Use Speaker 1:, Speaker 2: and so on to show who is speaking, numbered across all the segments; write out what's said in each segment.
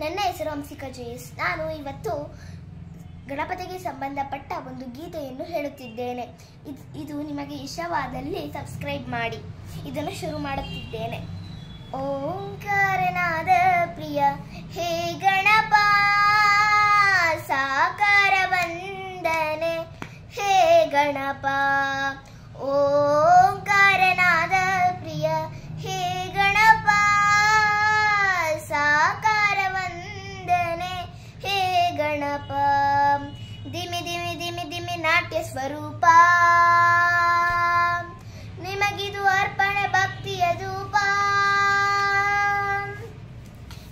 Speaker 1: ನನ್ನ ಹೆಸರು ಹಂಸಿಕಾ ಜೇಸ್. ನಾನು ಇವತ್ತು ಗಣಪತಿಗೆ ಸಂಬಂಧಪಟ್ಟ ಒಂದು ಗೀತೆಯನ್ನು ಹೇಳುತ್ತಿದ್ದೇನೆ. ಇದು ನಿಮಗೆ ಇಷ್ಟವಾದಲ್ಲಿ ಸಬ್ಸ್ಕ್ರೈಬ್ ಮಾಡಿ. ಇದನ್ನು ಶುರು ಮಾಡುತ್ತಿದ್ದೇನೆ. ಓಂಕಾರನಾದ ಪ್ರಿಯ ಹೇ ಗಣಪ, ಸಾಕಾರ ವಂದನೆ ಹೇ ಗಣಪ. ಓಂಕಾರನಾದ ಪ್ರಿಯ ಹೇ ಗಣಪ, ಸಾಕಾರ ವಂದನೆ ಹೇ ಗಣಪ. ದಿಮಿ ದಿಮಿ ದಿಮಿ ದಿಮಿ ನಾಟ್ಯ ಸ್ವರೂಪ, ನಿಮಗಿದು ಅರ್ಪಣೆ ಭಕ್ತಿಯ ಧೂಪ.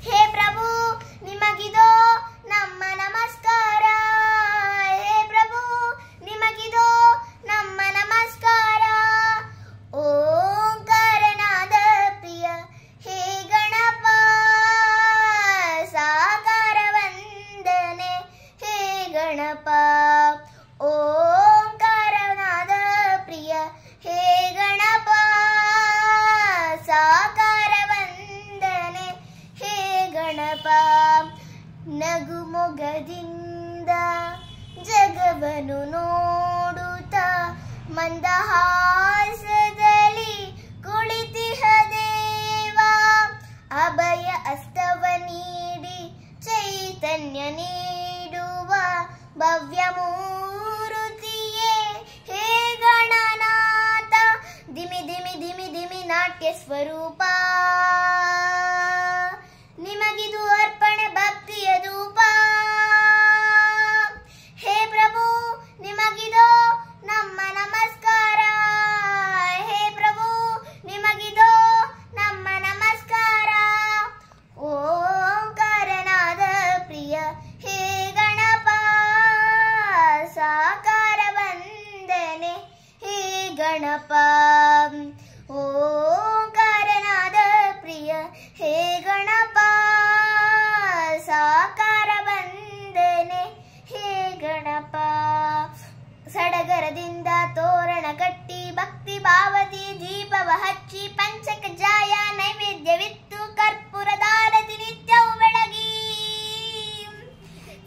Speaker 1: ಹೇ ಪ್ರಭು ನಿಮಗಿದೋ ನಮ್ಮ ನಮಸ್ಕಾರ, ಹೇ ಪ್ರಭು ನಿಮಗಿದೋ ನಮ್ಮ ನಮಸ್ಕಾರ. ಓಂಕಾರನಾದ ಪ್ರಿಯ ಹೇ ಗಣಪ, ಸಾಕಾರ ವಂದನೆ ಹೇ ಗಣಪ. ಓಂಕಾರನಾದ ಪ್ರಿಯ ಹೇ ಗಣಪ, ಸಾಕಾರ ವಂದನೆ ಹೇ ಗಣಪ. ನಗು ಮೊಗದಿಂದ ಜಗವನ್ನು ನೋಡುತ್ತ ಮಂದಹಾಸದಲ್ಲಿ ಕುಳಿತಿಹ ದೇವ, ಅಭಯ ಹಸ್ತವ ನೀಡಿ ಚೈತನ್ಯ ನೀಡುವ ಭವ್ಯ ಮೂರುತಿಯೇ ಹೇ ಗಣನಾಥ. ದಿಮಿ ದಿಮಿ ದಿಮಿ ದಿಮಿ ನಾಟ್ಯ ಸ್ವರೂಪ, ನಿಮಗಿದು ಅರ್ಪಣೆ ಭಕ್ತಿಯ ಧೂಪ. ಹೇ ಪ್ರಭು ನಿಮಗಿದೋ ನಮ್ಮ ನಮಸ್ಕಾರ, ಹೇ ಪ್ರಭು ನಿಮಗಿದೋ ನಮ್ಮ ನಮಸ್ಕಾರ. ಓಂಕಾರನಾದ ಪ್ರಿಯ ಹೇ ಗಣಪ, ಸಾಕಾರ ವಂದನೆ ಹೇ ಗಣಪ. ಓಂಕಾರನಾದ ಪ್ರಿಯ ಹೇ ಗಣಪ, ಸಾಕಾರ ವಂದನೆ ಹೇ ಗಣಪ. ಸಡಗರದಿಂದ ತೋರಣ ಕಟ್ಟಿ ಭಕ್ತಿ ಭಾವದಿ ದೀಪವ ಹಚ್ಚಿ ಪಂಚಕ ಜಾಯ ನೈವೇದ್ಯವಿತ್ತು ಕರ್ಪೂರದಾರತಿ ನಿತ್ಯವು ಬೆಳಗಿ.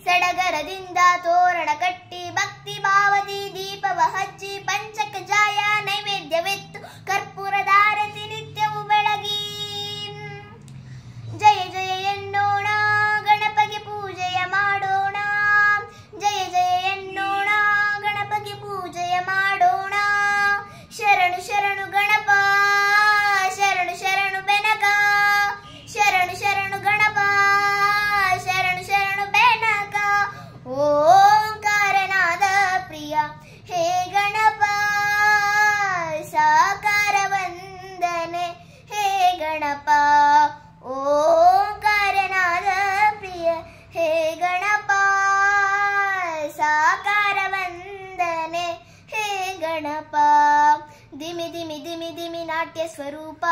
Speaker 1: ಸಡಗರದಿಂದ ತೋರಣ ಕಟ್ಟಿ ಭಕ್ತಿ ಭಾವದಿ ದೀಪವ ಹಚ್ಚಿ ಪಂಚಕ ಜಾಯ ನೈವೇದ್ಯವಿತ್ತು ಕರ್ಪೂರದಾರತಿ ನಿತ್ಯವು ಬೆಳಗಿ. ಜಯ ಜಯ ಎನ್ನೋಣ ಗಣಪಗೆ ಪೂಜೆಯ ಮಾಡೋಣ, ಜಯ ಜಯ ಎನ್ನೋಣ ಗಣಪಗೆ ಪೂಜೆಯ ಮಾಡೋಣ. ಶರಣು ಶರಣು ಗಣಪ, ಶರಣು ಶರಣು ಬೆನಕ, ಶರಣು ಶರಣು ಗಣಪ, ಶರಣು ಶರಣು ಬೆನಕ. ಓಂಕಾರನಾದ ಪ್ರಿಯ ಹೇ ಗಣಪ, ಸಾಕಾರ ವಂದನೆ ಹೇ ಗಣಪ. ಓಂಕಾರನಾದ ಪ್ರಿಯ ಹೇ ಗಣಪ, ಸಾಕಾರ ವಂದನೆ ಹೇ ಗಣಪ. ದಿಮಿ ದಿಮಿ ದಿಮಿ ದಿಮಿ ನಾಟ್ಯ ಸ್ವರೂಪ.